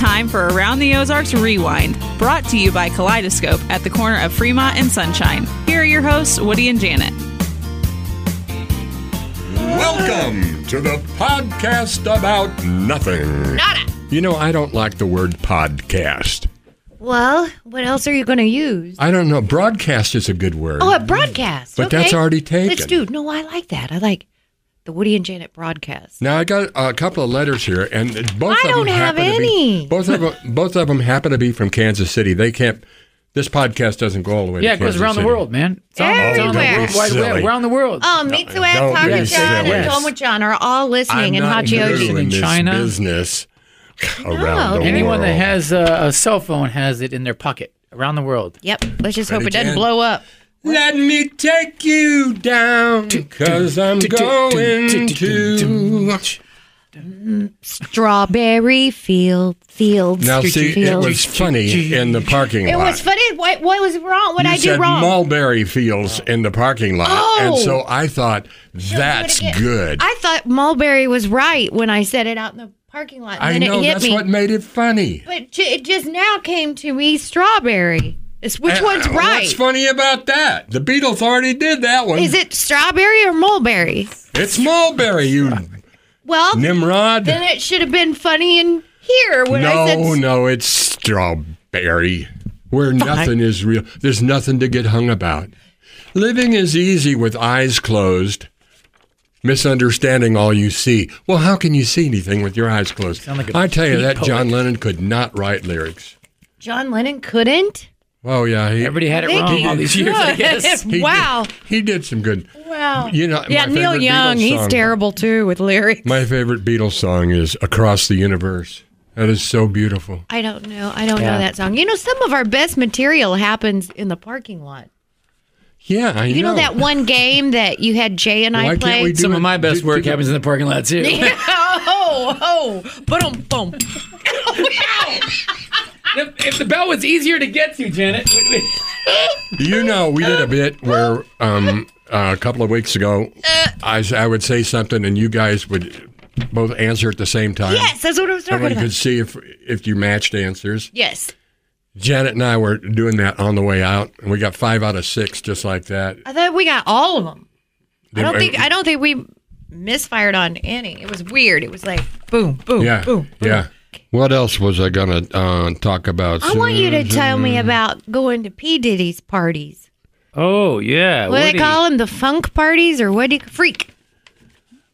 time for Around the Ozarks Rewind, brought to you by Kaleidoscope at the corner of Fremont and Sunshine. Here are your hosts, Woody and Janet. Welcome to the podcast about nothing. Nada. You know, I don't like the word podcast. Well, what else are you going to use? I don't know. Broadcast is a good word. Oh, a broadcast. But okay. that's already taken. Let's do. No, I like that. I like the Woody and Janet broadcast. Now, I got a couple of letters here, and both I of them don't have happen any. to be... Both of them happen to be from Kansas City. They can't... This podcast doesn't go all the way to Kansas City. Yeah, it goes around the world, man. It's Everywhere. It's on the World Wide Web, around the world. Oh, Meet the Web, Don't Talk be with John, silly. and Tom with John are all listening in I'm not Hachi new in in this China. business around the Anyone world. that has a cell phone has it in their pocket around the world. Yep. Let's just hope Ready, it doesn't Jen? blow up. Let me take you down, 'cause I'm going to... Strawberry fields. Now, see, it fields. was funny in the parking lot. It was funny. What was wrong? What You I do said wrong? mulberry fields in the parking lot. Oh. And so I thought, that's Do it again. good. I thought mulberry was right when I said it out in the parking lot. And I then know, it hit that's me. what made it funny. But it just now came to me strawberry. Which one's right? What's funny about that? The Beatles already did that one. Is it strawberry or mulberry? It's mulberry, you Well, Nimrod. then it should have been funny in here when I said No, it's strawberry. Where nothing is real. There's nothing to get hung about. Living is easy with eyes closed. Misunderstanding all you see. Well, how can you see anything with your eyes closed? Sound like a I tell you, beat that poet. John Lennon could not write lyrics. John Lennon couldn't. Oh, yeah. Everybody had it Think wrong he all these years, I guess. Wow. He did some good. Wow. You know, Yeah, my Neil favorite Young, Beatles he's song- terrible too with lyrics. My favorite Beatles song is Across the Universe. That is so beautiful. I don't know. I don't know Yeah. that song. You know, some of our best material happens in the parking lot. Yeah, I know. You know that one game that you had Jay and Why I can't play? we do Some it- of my best work happens in the parking lot, too. Boom, boom. If the bell was easier to get to, Janet. You know, we did a bit where a couple of weeks ago, I would say something and you guys would both answer at the same time. Yes, that's what I was talking Everybody about. could see if you matched answers. Yes. Janet and I were doing that on the way out, and we got 5 out of 6 just like that. I thought we got all of them. I Did- don't think we misfired on any. It was weird. It was like boom, boom, Yeah, boom, boom. yeah. What else was I going to talk about? I want you to tell me about going to P. Diddy's parties. Oh, yeah. What do Woody. they call them? The funk parties, or what do you freak?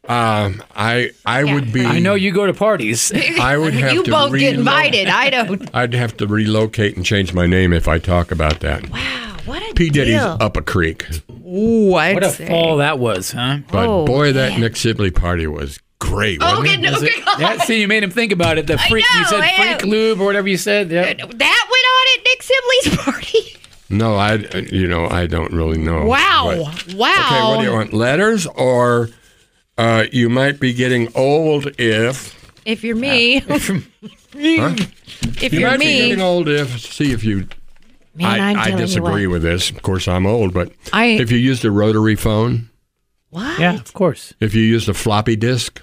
I would be. I know you go to parties. I would have You to both get invited. I don't. I'd have to relocate and change my name if I talk about that. Wow, what a P. Diddy's deal. up a creek. Ooh, I'd What a say. fall that was, huh? But Oh, boy, that man. Nick Sibley party was great. Wasn't Okay, it? no, Was it? Yeah, see, you made him think about it. The freak, know, you said yeah. freak lube or whatever you said. Yeah. That went on at Nick Sibley's party. No, I don't really know. Wow, But- wow. Okay, what do you want? Letters or you might be getting old if. If you're me, if Huh? You you're might be me, getting old if. See if you. man, I'm I telling disagree you with this. Of course, I'm old, but I- if you used a rotary phone, what. Yeah, of course. if you used a floppy disk,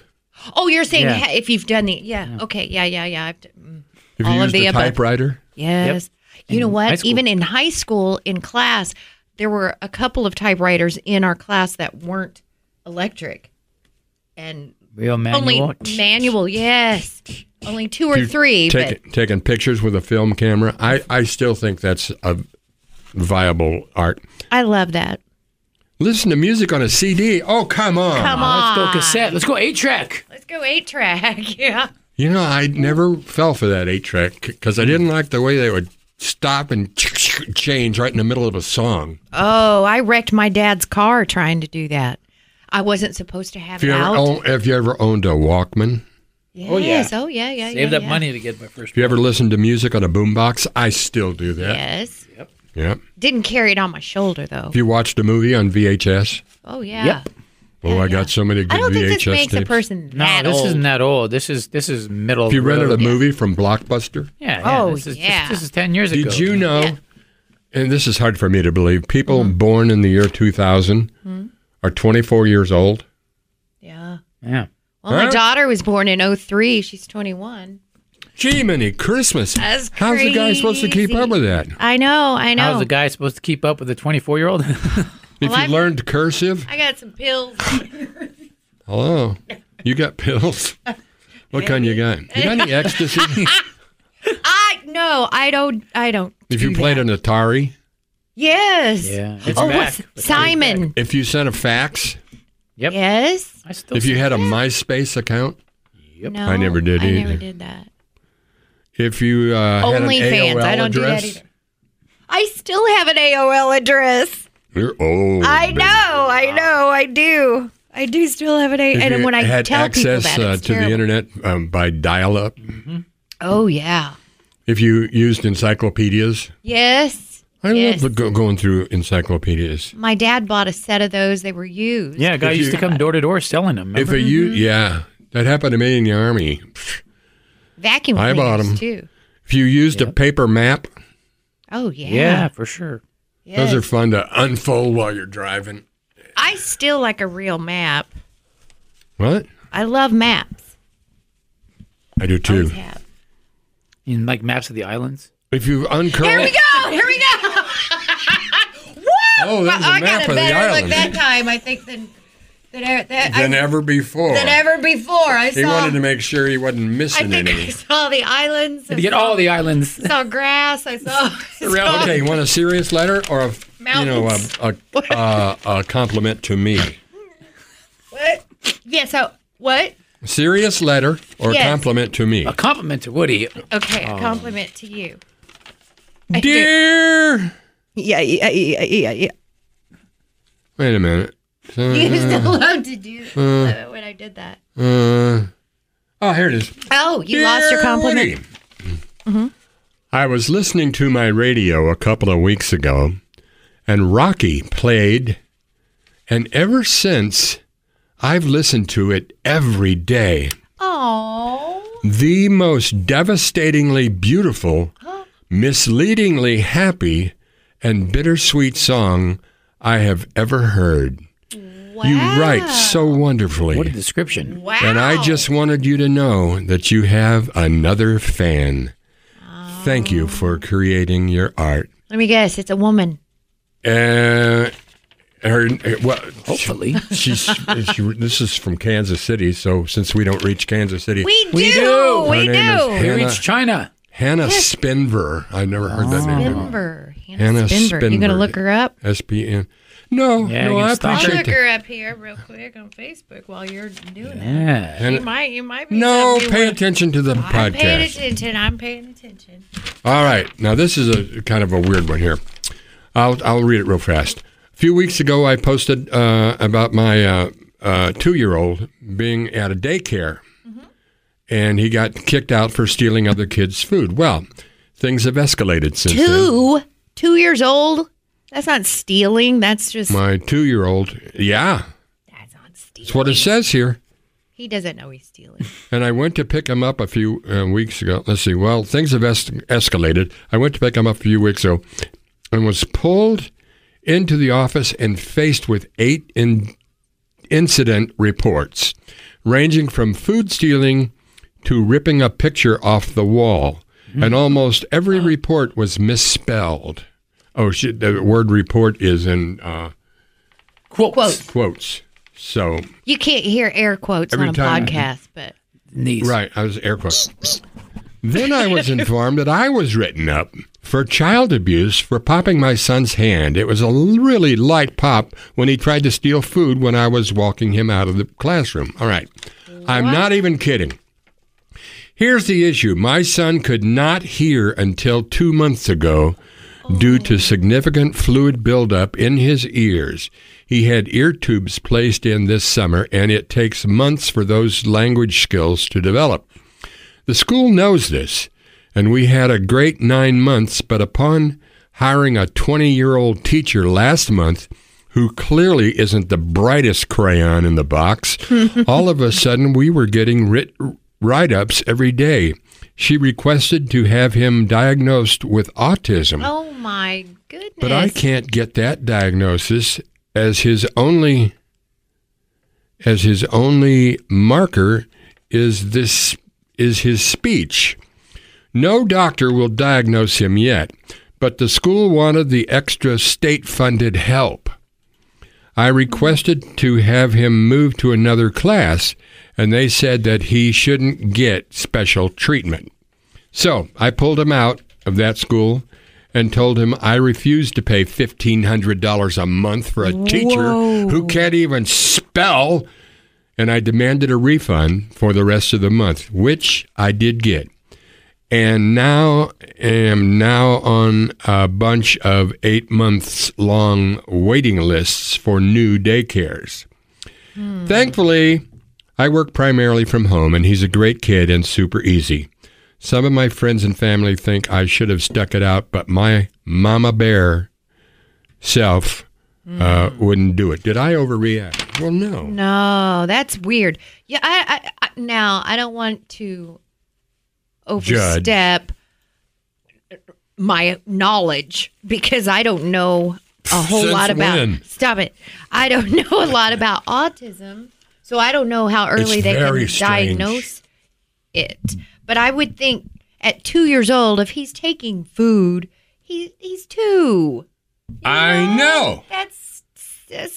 Oh, you're saying Yeah. if you've done the okay, yeah. I've if All you of used the a above. typewriter. Yes. You know high what? school. Even in high school, in class, there were a couple of typewriters in our class that weren't electric, and Real manual. only manual. Yes, only 2 or You 3. But taking pictures with a film camera. I still think that's a viable art. I love that. Listen to music on a CD. Oh, come on. Come Let's on, go cassette. Let's go 8-track. Let's go 8-track. Yeah. You know, I never fell for that 8-track because I didn't like the way they would stop and change right in the middle of a song. Oh, I wrecked my dad's car trying to do that. I wasn't supposed to have Have it out. you ever owned a Walkman? Yes. yeah. Oh, yeah. Save that yeah. money to get my first. Have you ever listened to music on a boombox? I still do that. Yes. Yep. Didn't carry it on my shoulder, though. Have you watched a movie on VHS? Oh, yeah. Yep. Oh, I got so many good I don't think VHS this makes a tapes. person No, that this old. isn't that old. This is middle. Have you of the rented a road. movie from Blockbuster? Yeah. Oh, this is, yeah. This is 10 years ago. Did you know, Yeah. and this is hard for me to believe, people Mm-hmm. born in the year 2000 are 24 years old? Yeah. Yeah. Well, my Huh? daughter was born in 03. She's 21. Jiminy Christmas. That's How's the guy supposed to keep up with that? I know. How's the guy supposed to keep up with a 24-year-old? If you learned cursive? I got some pills. Hello. You got pills? What kind you got? You got any ecstasy? No, I don't. If you played an Atari? Yes. Yeah. It's what's back. Simon? If you sent a fax? Yep. Yes. I still If you had a MySpace account? Yep. No, I never did I either. never did that. If you had an OnlyFans. AOL I don't address? do that either. I still have an AOL address. You're old. I baby. know. I do. I do still have an AOL. If And you when I had tell people access that, it's to the terrible. internet by dial-up? Oh, yeah. If you used encyclopedias? Yes. I Yes. love going through encyclopedias. My dad bought a set of those. They were used. Yeah, a guy used to come door to door selling them. If Remember? yeah, that happened to me in the Army. Vacuum I bought cleaners, 'em. too. If you used a paper map, Oh, yeah. Yeah, for sure. Yes. those are fun to unfold while you're driving. I still like a real map. What? I love maps. I do too. Always have. In like maps of the islands. If you uncurl, Here we go. Here we go. oh, there's a I map got a of the better look island that time, I think, than ever before. ever before. I saw. He wanted to make sure he wasn't I missing think I any. saw the islands. To get all the islands. I saw grass. I saw. Okay, you want a serious letter or a Mountains. a compliment to me? What? Yeah. So what? Serious letter or Yes. compliment to me? A compliment to Woody. Okay, a compliment to you. Dear. Yeah. Wait a minute. You used to love to do when I did that. Oh, here it is. Oh, you lost your Dear compliment. Woody, I was listening to my radio a couple of weeks ago, and Rocky played, and ever since, I've listened to it every day. Oh. The most devastatingly beautiful, misleadingly happy, and bittersweet song I have ever heard. Wow. You write so wonderfully. What a description. Wow. And I just wanted you to know that you have another fan. Thank you for creating your art. Let me guess. It's a woman. Hopefully. This is from Kansas City, so since we don't reach Kansas City. We We do. do. We Her name is do. We Hannah. reached China. Hannah Spinver. I've never heard that name. Spinver. Hannah Spinver. You gonna Spinver. look her up? SPN. No, Yeah, no, you I can stop I'll appreciate look that. her up here real quick on Facebook while you're doing it. Yeah. You might be. No, something you pay wanna- attention to the I'm paying podcast. attention. I'm paying attention. All right. Now, this is a kind of a weird one here. I'll read it real fast. A few weeks ago, I posted about my 2-year-old being at a daycare, and he got kicked out for stealing other kids' food. Well, things have escalated since then. 2 years old? That's not stealing. That's just. My 2-year-old, yeah, That's not stealing. that's what it says here. He doesn't know he's stealing. And I went to pick him up a few weeks ago. Let's see. Well, things have escalated. I went to pick him up a few weeks ago and was pulled into the office and faced with 8 incident reports, ranging from food stealing to ripping a picture off the wall. And almost every report was misspelled. Oh, shit, the word report is in Quotes. quotes. So, You can't hear air quotes Every on a time- podcast, but Knees. right, I was air quotes. Then I was informed that I was written up for child abuse for popping my son's hand. It was a really light pop when he tried to steal food when I was walking him out of the classroom. All right. I'm not even kidding. Here's the issue. My son could not hear until 2 months ago due to significant fluid buildup in his ears. He had ear tubes placed in this summer, and it takes months for those language skills to develop. The school knows this, and we had a great 9 months, but upon hiring a 20-year-old teacher last month, who clearly isn't the brightest crayon in the box, all of a sudden we were getting write-ups every day. She requested to have him diagnosed with autism. oh my goodness. But I can't get that diagnosis as his only marker is his speech. No doctor will diagnose him yet, but the school wanted the extra state-funded help. I requested to have him move to another class, and they said that he shouldn't get special treatment. So I pulled him out of that school and told him I refused to pay $1,500 a month for a teacher who can't even spell, and I demanded a refund for the rest of the month, which I did get. And am now on a bunch of 8 months long waiting lists for new daycares. Thankfully, I work primarily from home, and he's a great kid and super easy. Some of my friends and family think I should have stuck it out, but my mama bear self wouldn't do it. Did I overreact? Well, no. No, that's weird. Yeah, I don't want to overstep my knowledge because I don't know a whole lot about. When? Stop it! I don't know a lot about autism, so I don't know how early they can diagnose it. But I would think at 2 years old, if he's taking food, he's 2. I know. That's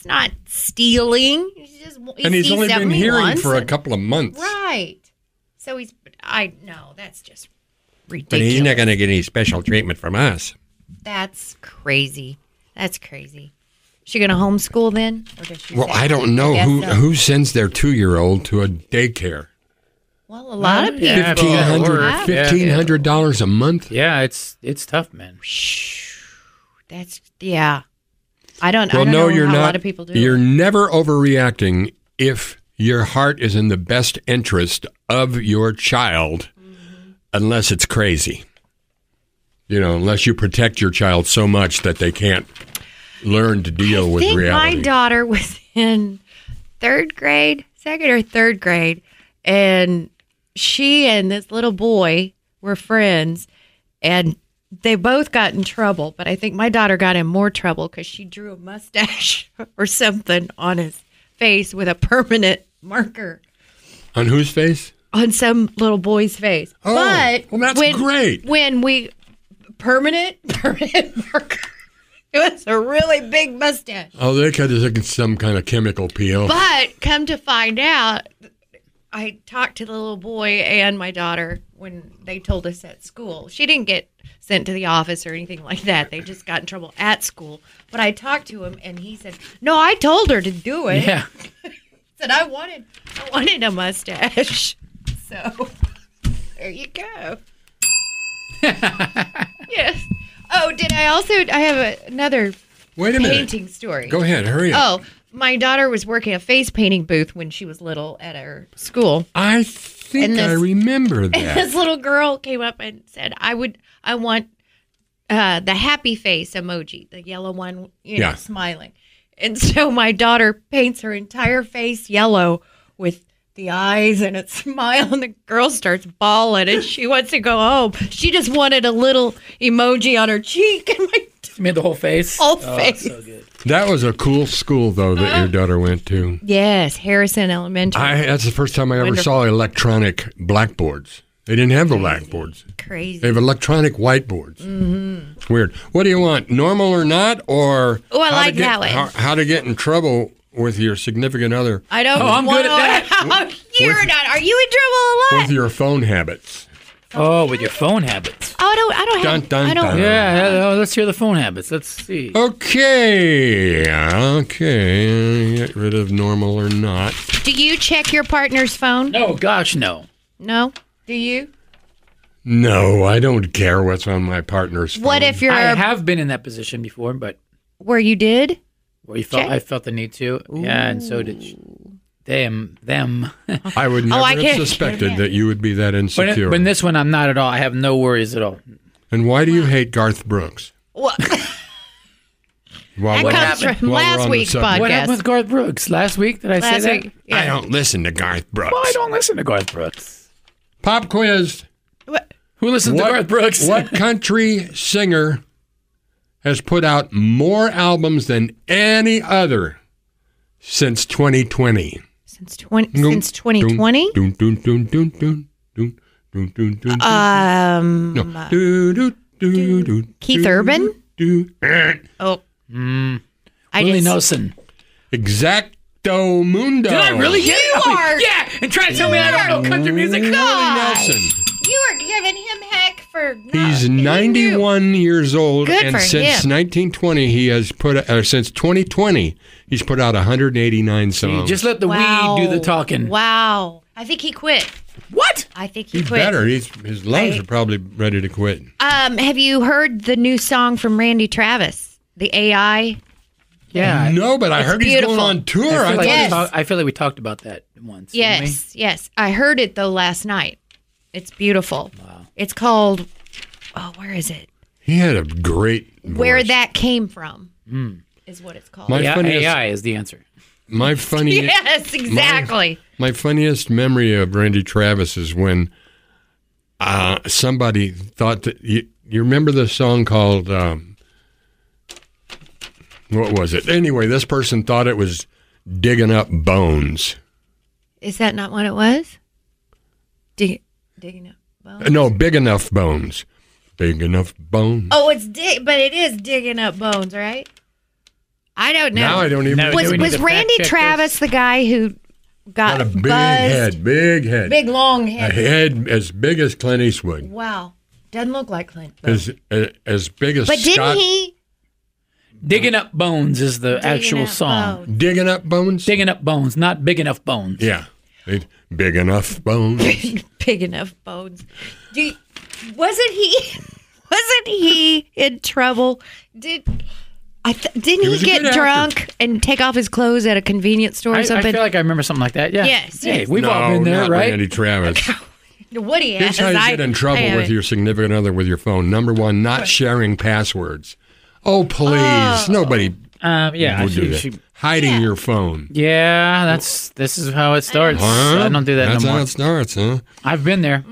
not stealing. And he's only been hearing for a couple of months. Right. So that's just ridiculous. But he's not going to get any special treatment from us. That's crazy. That's crazy. Is she going to homeschool then? Or does she I don't know who sends their 2-year-old to a daycare. Well, a lot of people. $1,500 a month? Yeah, it's tough, man. I don't know how a lot of people do. You're never overreacting if your heart is in the best interest of your child, unless it's crazy. Unless you protect your child so much that they can't learn to deal with reality. My daughter was in second or third grade, and she and this little boy were friends, and they both got in trouble. But I think my daughter got in more trouble because she drew a mustache or something on his face with a permanent marker. On whose face? On some little boy's face. Oh, but well, that's great. When we permanent marker. It was a really big mustache. Oh, they could have taken some kind of chemical peel. But come to find out, I talked to the little boy and my daughter when they told us at school. She didn't get sent to the office or anything like that. They just got in trouble at school. But I talked to him, and he said, "No, I told her to do it." Yeah. Said I wanted a mustache. So there you go. Yes. Oh, I have another painting story. Go ahead, hurry up. Oh, my daughter was working a face painting booth when she was little at her school. I think I remember that. And this little girl came up and said, I want the happy face emoji, the yellow one, smiling. And so my daughter paints her entire face yellow with the eyes and a smile, and the girl starts bawling, and she wants to go home. She just wanted a little emoji on her cheek. And she made the whole face? Whole face. So good. That was a cool school, though, that your daughter went to. Yes, Harrison Elementary. That's the first time I ever saw electronic blackboards. They didn't have the blackboards. Crazy. They have electronic whiteboards. Mm-hmm. Weird. What do you want, normal or not, or I like that one. How to get in trouble with your significant other? I don't. I'm good at that. You're not. Are you in trouble a lot? With your phone habits. Oh, with your phone habits. Oh, I don't have. Dun, I don't. dun. Yeah, let's hear the phone habits. Let's see. Okay. Get rid of normal or not. Do you check your partner's phone? No, gosh, no. No? Do you? No, I don't care what's on my partner's phone. What if you're? I have been in that position before, but where you did? Where I felt the need to. Ooh. Yeah, and so did them. I would never have suspected that you would be that insecure. But in this one, I'm not at all. I have no worries at all. And why do you hate Garth Brooks? What? That comes from last week's podcast. What happened with Garth Brooks? Last week? Did I say that? Week, yeah. I don't listen to Garth Brooks. Well, I don't listen to Garth Brooks. Pop quiz. What? Who listens to Garth Brooks? What country singer has put out more albums than any other since 2020? Since 2020? Dun, dun, dun, dun. No. Do, do, do, do, Keith do, Urban? do. Oh. Willie Nelson. Exacto Mundo. Did I really get it? You are- Yeah, and try to tell me I don't know country music. Willie God. Nelson. You are giving him heck for not. He's he knew. 91 years old, Good and for since him. 1920, he has since 2020, he's put out 189 songs. Just let the Wow. weed do the talking. Wow. I think he quit. What? I think he He's quit. better. His lungs are probably ready to quit. Have you heard the new song from Randy Travis? The AI? Yeah. No, but I heard he's beautiful. going on tour. I feel, I like Yes. I feel like we talked about that once. didn't we? Yes. I heard it though last night. It's beautiful. Wow. It's called, where is it? he had a great voice. Where That Came From is what it's called. My Yeah, funniest- AI is the answer. My funny, Yes, exactly. my funniest memory of Randy Travis is when somebody thought that you remember the song called what was it? Anyway, this person thought it was Digging Up Bones. Is that not what it was? Digging up bones? No, Big Enough Bones. Big Enough Bones. Oh, but it is digging up bones, right? I don't know. Now I don't even. No, was do we need was to fact Randy check Travis this? the guy who got Got a big buzzed? head, big head. Big long A head. head as big as Clint Eastwood. Wow. Doesn't look like Clint. But As big as didn't Scott. he? Digging Up Bones is the Digging actual Up song. Bones. Digging Up Bones? Digging Up Bones, not Big Enough Bones. Yeah. Big Enough Bones. Big enough bones. Wasn't he in trouble? Didn't he was a get good actor. drunk and take off his clothes at a convenience store or I something? feel like I remember something like that. Yeah. Yes, Hey, yes. we've all been there, not right? Randy Travis. Woody has. Here's how you get in trouble with your significant other with your phone. Number one, not sharing passwords. Oh, please. Nobody Yeah. would do that. Hiding your phone. Yeah, this is how it starts. Huh? I don't do that That's no how more. it starts, huh? I've been there.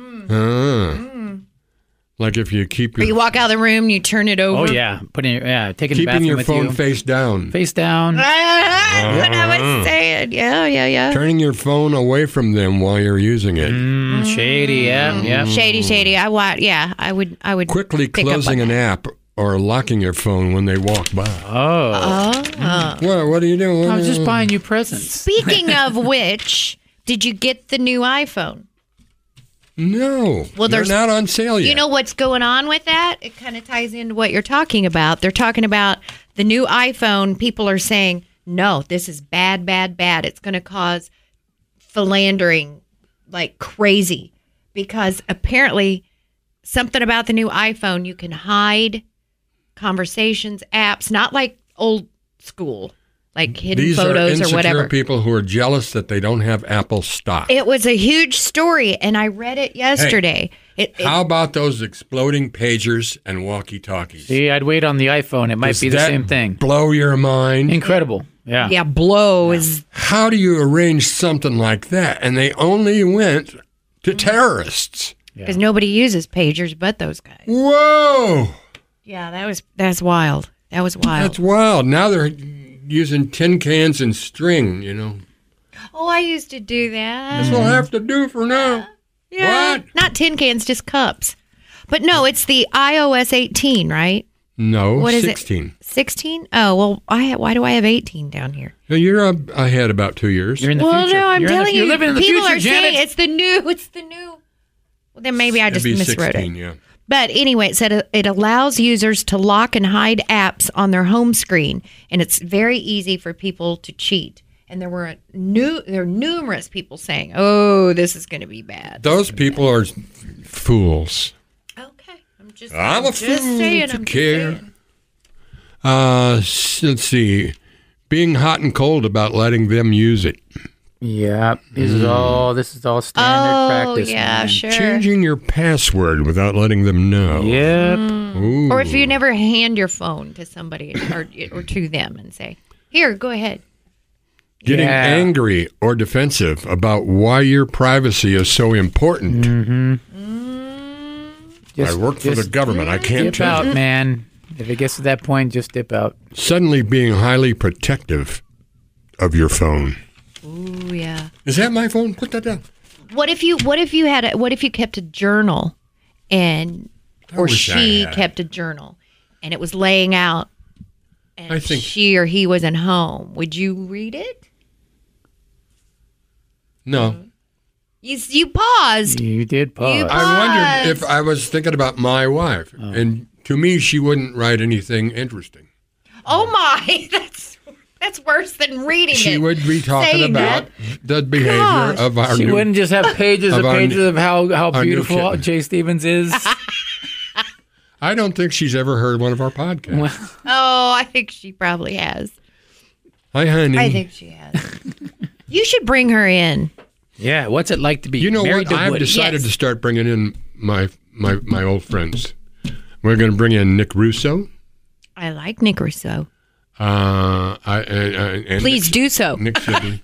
Like if you keep Or you your walk out of the room, you turn it over. Oh yeah, taking the keeping bathroom your with phone you. face down. Face down. That's what I was saying. Yeah. Turning your phone away from them while you're using it. Shady. Yeah. Shady. I would Quickly pick up closing on an app or locking your phone when they walk by. Oh. What are you doing? I was just buying you presents. Speaking of which, did you get the new iPhone? No. Well, they're there's- not on sale yet. You know what's going on with that? It kind of ties into what you're talking about. They're talking about the new iPhone. People are saying, no, this is bad. It's going to cause philandering like crazy because apparently something about the new iPhone, you can hide conversations, apps, not like old school, like hidden These are photos insecure or whatever. people who are jealous that they don't have Apple stock. It was a huge story, and I read it yesterday. How about those exploding pagers and walkie-talkies? See, I'd wait on the iPhone. It might Does be the that same thing. blow your mind? Incredible. Yeah. Yeah, blow is. How do you arrange something like that? And they only went to terrorists. Because nobody uses pagers but those guys. Whoa! Yeah, that's wild. That was wild. That's wild. Now they're using tin cans and string, you know. Oh, I used to do that. That's what I have to do for now. Yeah. What? Not tin cans, just cups. But no, it's the iOS 18, right? No, What is 16. it? 16? Oh, well, why do I have 18 down here? You're ahead about 2 years. You're in the Well, future. no, I'm You're in the- telling you. You're living in the people future, are Janet. saying it's the new. Well, then maybe I just It'd be miswrote 16, it. yeah. But anyway, it said it allows users to lock and hide apps on their home screen, and it's very easy for people to cheat. And there were numerous people saying, "Oh, this is going to be bad." Those people are fools. Okay, I'm I'm a just fool saying. to I'm care. just saying. Let's see. Being hot and cold about letting them use it. Yeah. This is all standard practice. yeah, man. sure. Changing your password without letting them know. Yep. Ooh. Or if you never hand your phone to somebody or to them and say, "Here, go ahead." Getting Yeah. angry or defensive about why your privacy is so important. I work for the government. I can't Dip tell out, you. man. If it gets to that point, just dip out. Suddenly being highly protective of your phone. Ooh, yeah. Is that my phone? Put that down. What if you kept a journal or she kept a journal and it was laying out and I think she or he wasn't home? Would you read it? No. You paused. You did pause. I wondered if I was thinking about my wife, and to me, she wouldn't write anything interesting. Oh my, that's worse than reading She it. would be talking Saying about the behavior Gosh. of our She new... wouldn't just have pages of and our pages new- of how our new beautiful kitten. Jay Stevens is. I don't think she's ever heard one of our podcasts. Oh, I think she probably has. Hi, honey. I think she has. You should bring her in. Yeah, what's it like to be You know married what? to I've Woody? decided Yes. to start bringing in my old friends. We're going to bring in Nick Russo. I like Nick Russo. And Please do so. Nick Sibley.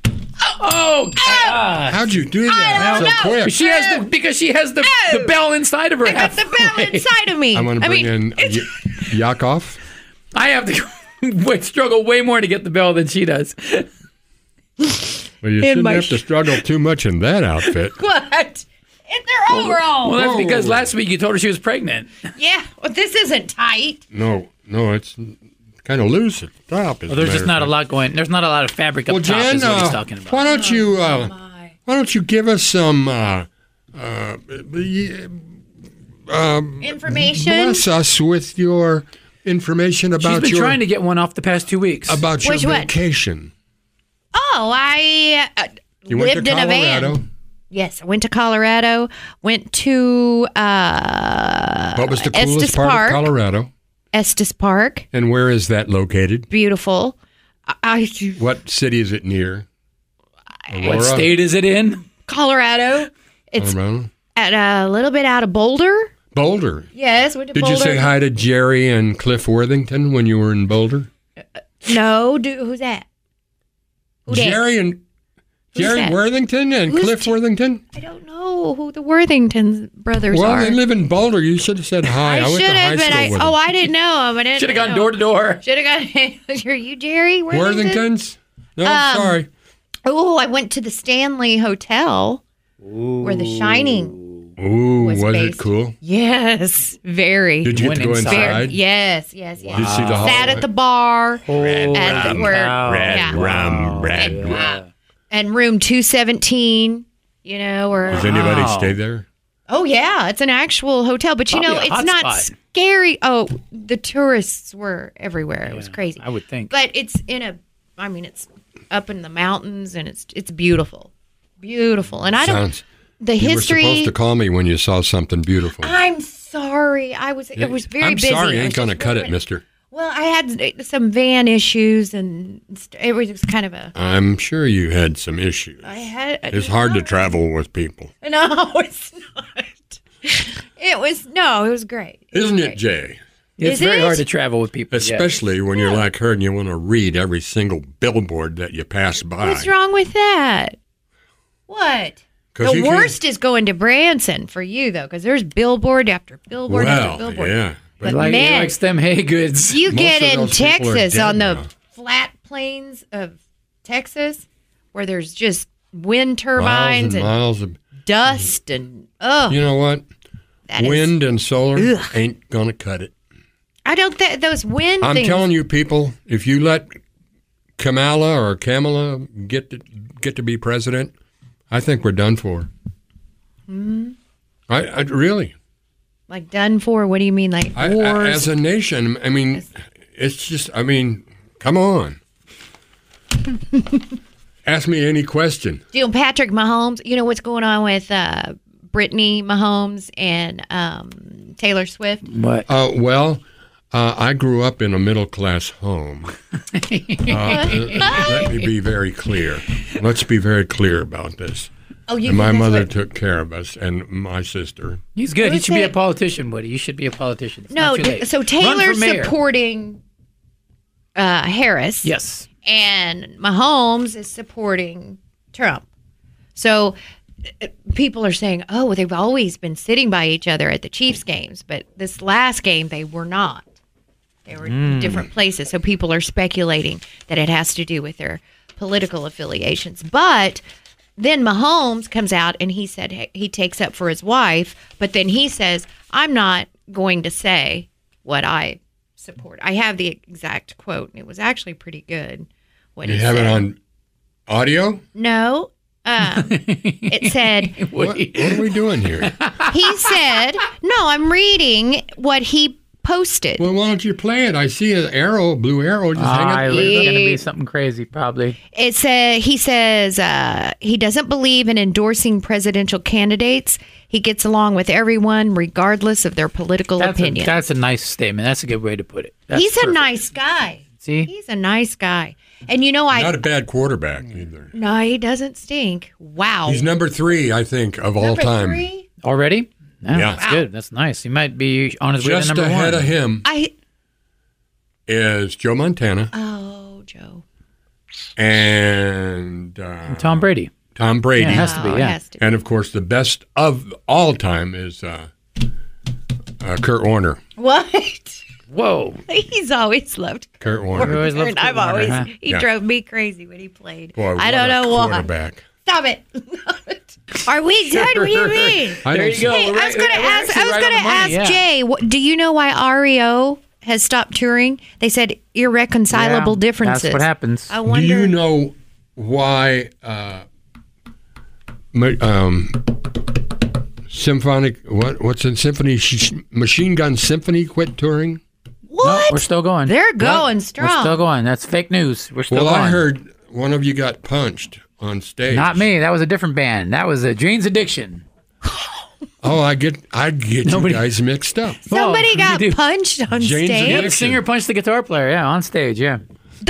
Oh, God. How'd you do that so quick? She has because she has the bell inside of her. I got the bell inside of me. I'm going to bring in Yakov. I have to struggle way more to get the bell than she does. Well, you shouldn't have to struggle too much in that outfit. What? In their overalls. Well, that's Whoa. because last week you told her she was pregnant. Yeah. Well, this isn't tight. No, it's kind of loose at the top. Well, there's just not a lot going. There's not a lot of fabric up Well, top. Jan, Is what he's talking about. why don't you My. why don't you give us some Information. bless us with your information She's about been your trying to get one off the past 2 weeks. about your Which one? vacation. Oh, I You went lived to in a Colorado. van. Yes, I went to Colorado. Went to What was the coolest Estes part Park. of Colorado? Estes Park. And where is that located? Beautiful. What city is it near? Aurora? What state is it in? Colorado. It's Colorado? at a little bit out of Boulder. Boulder. Yes, went to Did Boulder. you say hi to Jerry and Cliff Worthington when you were in Boulder? No, who's that? Who dat? Jerry that? Worthington and Who's Cliff Worthington? I don't know who the Worthington brothers Well, are. they live in Boulder. You should have said hi. I went to should high have, but school with them. I didn't know him. Should have gone door to door. Should have gone. Are you Jerry Worthington? Worthingtons? No, sorry. Oh, I went to the Stanley Hotel where The Shining. Ooh, was was it based. cool? Yes, very. Did you get to go Went inside? inside? Yes. Did you see the hall? Sat at the bar Red at rum, where red yeah. And room 217. You know, or Does anybody Wow. stay there? oh yeah, it's an actual hotel, but you Probably know a it's hot not spot. scary. Oh, the tourists were everywhere. It was crazy. I would think. But it's it's up in the mountains and it's beautiful. Beautiful. And I don't the You were history supposed to call me when you saw something beautiful. I'm sorry. It was very I'm busy. sorry, I ain't was going to just cut it, wondering- mister. Well, I had some van issues and it was kind of a I'm sure you had some issues. It's hard to travel with people. No, it's not. It was great. Isn't was it, Jay? It's Is very it? hard to travel with people. yes. Especially when you're like her and you want to read every single billboard that you pass by. What's wrong with that? What? 'Cause you The can't- worst is going to Branson for you, though, because there's billboard after billboard after Well, billboard. yeah. But He man, likes them hay goods. you Most get of in those people are Texas dead on the now. flat plains of Texas, where there's just wind Miles turbines and and miles of. dust and You know what? that is- Wind and solar Ugh. ain't going to cut it. I don't think those wind I'm things. telling you, people, if you let Kamala get to be president, I think we're done for. Mm-hmm. I really. Like done for? What do you mean? Like wars? As a nation, I mean, it's just, I mean, come on. Ask me any question. You know, Patrick Mahomes. You know what's going on with Brittany Mahomes and Taylor Swift? What? I grew up in a middle-class home. Let me be very clear. Let's be very clear about this. Oh, you. And my think that's mother what- took care of us and my sister. He's good. He Who's should be a that? politician, Woody. You should be a politician. It's No, not too late. so Run Taylor's for mayor. supporting Harris. Yes. And Mahomes is supporting Trump. So people are saying, oh, well, they've always been sitting by each other at the Chiefs games, but this last game they were not. They were in different places. So people are speculating that it has to do with their political affiliations. But then Mahomes comes out and he said he takes up for his wife, but then he says, I'm not going to say what I support. I have the exact quote, and it was actually pretty good. What You he have said. it on audio? No. It said, What are we doing here? he said, no, I'm reading what he posted. Well, why don't you play it? I see an arrow, blue arrow, just hanging. It's going to be something crazy, probably. He says he doesn't believe in endorsing presidential candidates. He gets along with everyone, regardless of their political opinion. That's a nice statement. That's a good way to put it. That's He's perfect. a nice guy. See? He's a nice guy. And Not a bad quarterback either. No, he doesn't stink. Wow. He's number 3, I think, of all Number time. 3? Already? Yeah. That's good. That's nice. He might be on his way to Just number ahead 1. of him is Joe Montana Oh, Joe. and Tom Brady. Tom Brady. Yeah, it has to be, Oh, it yeah. has to be. And, of course, the best of all time is Kurt Warner. What? Whoa. He's always loved Kurt You Warner. always loved and I've Kurt Warner, always huh? he Yeah. drove me crazy when he played. Boy, I what don't a know why. quarterback. Stop it. Are we done? What do you mean? I There don't you go. Hey, I was going to ask Jay. Do you know why REO has stopped touring? They said irreconcilable Yeah, differences. That's what happens. I wonder. Do you know why symphonic what's in symphony Machine Gun Symphony quit touring? what? No, we're still going. They're going We're strong. still going. That's fake news. We're still Well, going. I heard one of you got punched on stage. Not me. That was a different band. That was Jane's Addiction. Oh, I get Nobody- you guys mixed up. Somebody Well, got you do. punched on Jane's stage. Yeah, the Addiction. singer punched the guitar player. Yeah, on stage. Yeah.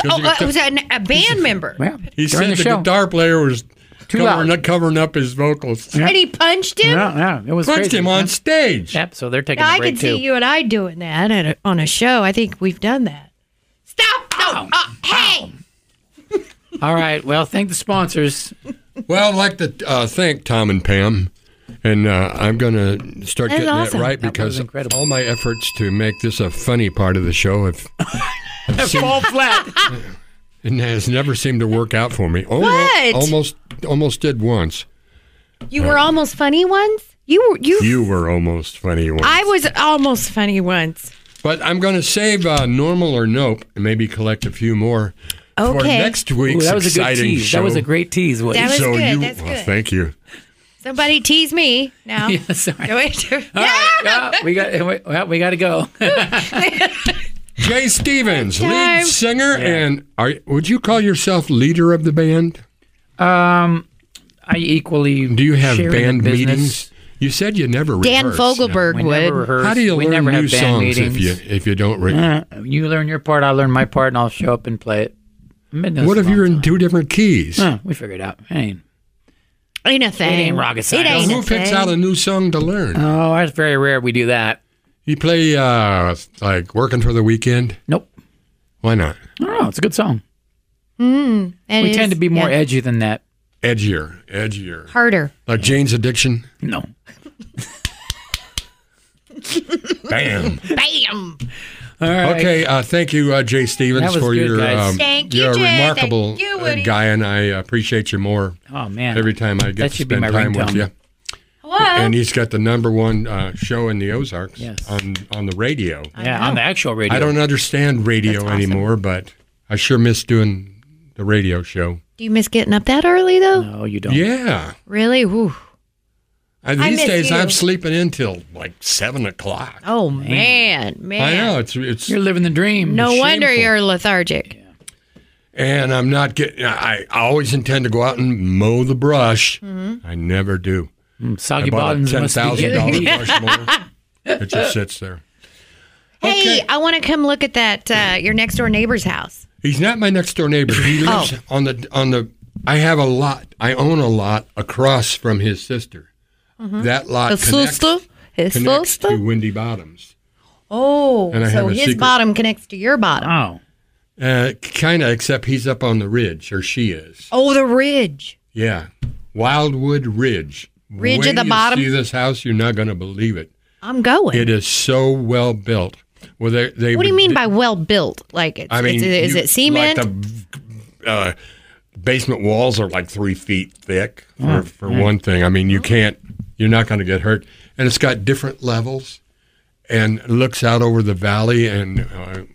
It was a band member. Yeah. He during said the show. guitar player was Too loud. covering up his vocals. And he punched him? Yeah, it was Punched crazy. him on stage. Yep. So they're taking Now, a I break could too. see you and I doing that on a show. I think we've done that. Stop! No! Hey! All right. Well, thank the sponsors. Well, I'd like to thank Tom and Pam, and I'm going to start That's getting awesome. that right That was because incredible. all my efforts to make this a funny part of the show Fall flat. it has never seemed to work out for me. What? Almost did once. You were almost funny once? You were almost funny once. I was almost funny once. But I'm going to save Normal or Nope and maybe collect a few more for Okay. next Ooh, week's that was a good exciting tease. show. That was a great tease. Woody. That was so good. You, That's well, good. thank you. Somebody tease me now. Yeah, sorry. Go into- All right, yeah, we got to go. Jay Stevens, lead Time. singer, and would you call yourself leader of the band? I equally Do you have share in the band business. meetings? You said you never Dan rehearse. Fogelberg We would. never rehearse. How do you we learn never new have band songs meetings. if you don't rehearse? You learn your part, I learn my part, and I'll show up and play it. What if you're in two different keys? We figure it out. Hey. Ain't a thing. It ain't rocket science. It ain't Who a picks thing. out a new song to learn? Oh, it's very rare we do that. You play like Working for the Weekend? Nope. Why not? I don't know. It's a good song. And We it's- tend to be more yeah, edgy than that. Edgier. harder. Like Jane's Addiction? No. Bam. Bam. All right. Okay, thank you, Jay Stevens, That was for good, your guys. Thank you, you're a Jay. remarkable Thank you, Woody. guy, and I appreciate you more Oh, man. every time I get That to should be spend my time with ringtone. you. Hello. And he's got the #1 show in the Ozarks Yes. on the radio. Yeah, on the actual radio. I don't understand radio That's awesome. anymore, but I sure miss doing the radio show. Do you miss getting up that early, though? No, you don't. Yeah. Really? Whew. These miss days you. I'm sleeping in till like 7 o'clock. Oh, man. I know it's You're living the dream. No wonder shameful. you're lethargic. and I'm not getting. I always intend to go out and mow the brush. I never do. Soggy I bought a bottoms must be $10,000 good. brush mower. It just sits there. Hey, Okay. I want to come look at that your next door neighbor's house. He's not my next door neighbor. He lives on the. I have a lot. I own a lot across from his sister. That lot His connects, sister? His connects sister? to Windy Bottoms. Oh, And I have so a his secret- bottom connects to your bottom. Oh. Kind of, except he's up on the ridge, or she is. Oh, the ridge. Yeah, Wildwood Ridge. Ridge when at the you bottom? see this house, you're not going to believe it. I'm going. It is so well built. Well, they What do you mean by well built? Like, it's, I mean, is it cement? Like basement walls are like 3 feet thick for one thing. I mean, you're not going to get hurt. And it's got different levels and looks out over the valley, and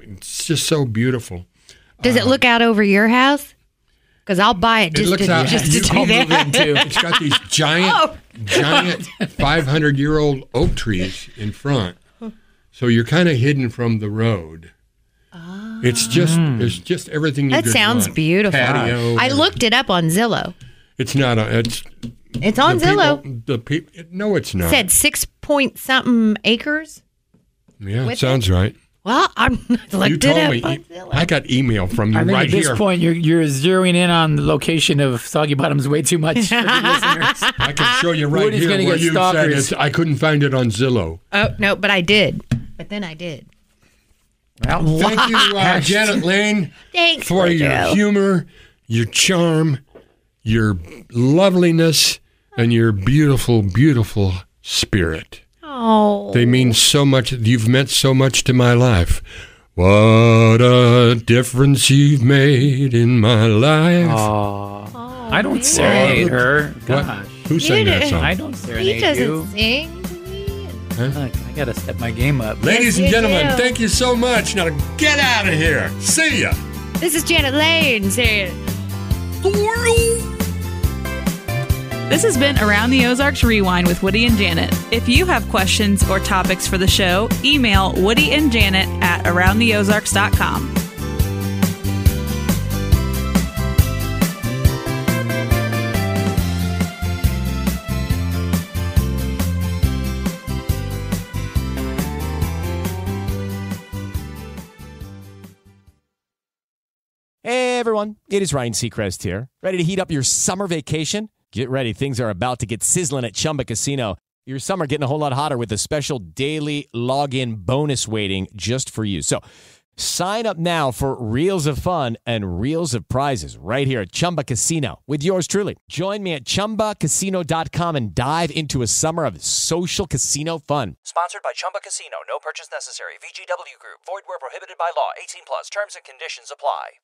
it's just so beautiful. Does it look out over your house? Because I'll buy it just to do that. It's got these giant 500-year-old oak trees in front. So you're kind of hidden from the road. Oh. It's just everything you That sounds beautiful. Patio. I looked it up on Zillow. It's not. It's on Zillow. No, it's not. It said 6-point-something acres. Yeah, sounds right. Well, I looked it up on Zillow. I got email from you right here. At this point, you're zeroing in on the location of Soggy Bottoms way too much for the listeners. I can show you right here where you said I couldn't find it on Zillow. Oh, no, but I did. But then I did. Well, thank you, Janet Lane, Thanks for your humor, your charm, your loveliness, and your beautiful, beautiful spirit. Oh. They mean so much. You've meant so much to my life. What a difference you've made in my life. Oh, I don't serenade her. Gosh. Who sang that song? I don't serenade He doesn't you. sing to me. Look, I got to step my game up. Ladies and gentlemen, thank you so much. Now get out of here. See ya. This is Janet Lane saying, This has been Around the Ozarks Rewind with Woody and Janet. If you have questions or topics for the show, email Woody and Janet at aroundtheozarks.com. Hey everyone, it is Ryan Seacrest here. Ready to heat up your summer vacation? Get ready, things are about to get sizzling at Chumba Casino. Your summer getting a whole lot hotter with a special daily login bonus waiting just for you. So sign up now for reels of fun and reels of prizes right here at Chumba Casino with yours truly. Join me at ChumbaCasino.com and dive into a summer of social casino fun. Sponsored by Chumba Casino. No purchase necessary. VGW Group. Void where prohibited by law. 18+. Terms and conditions apply.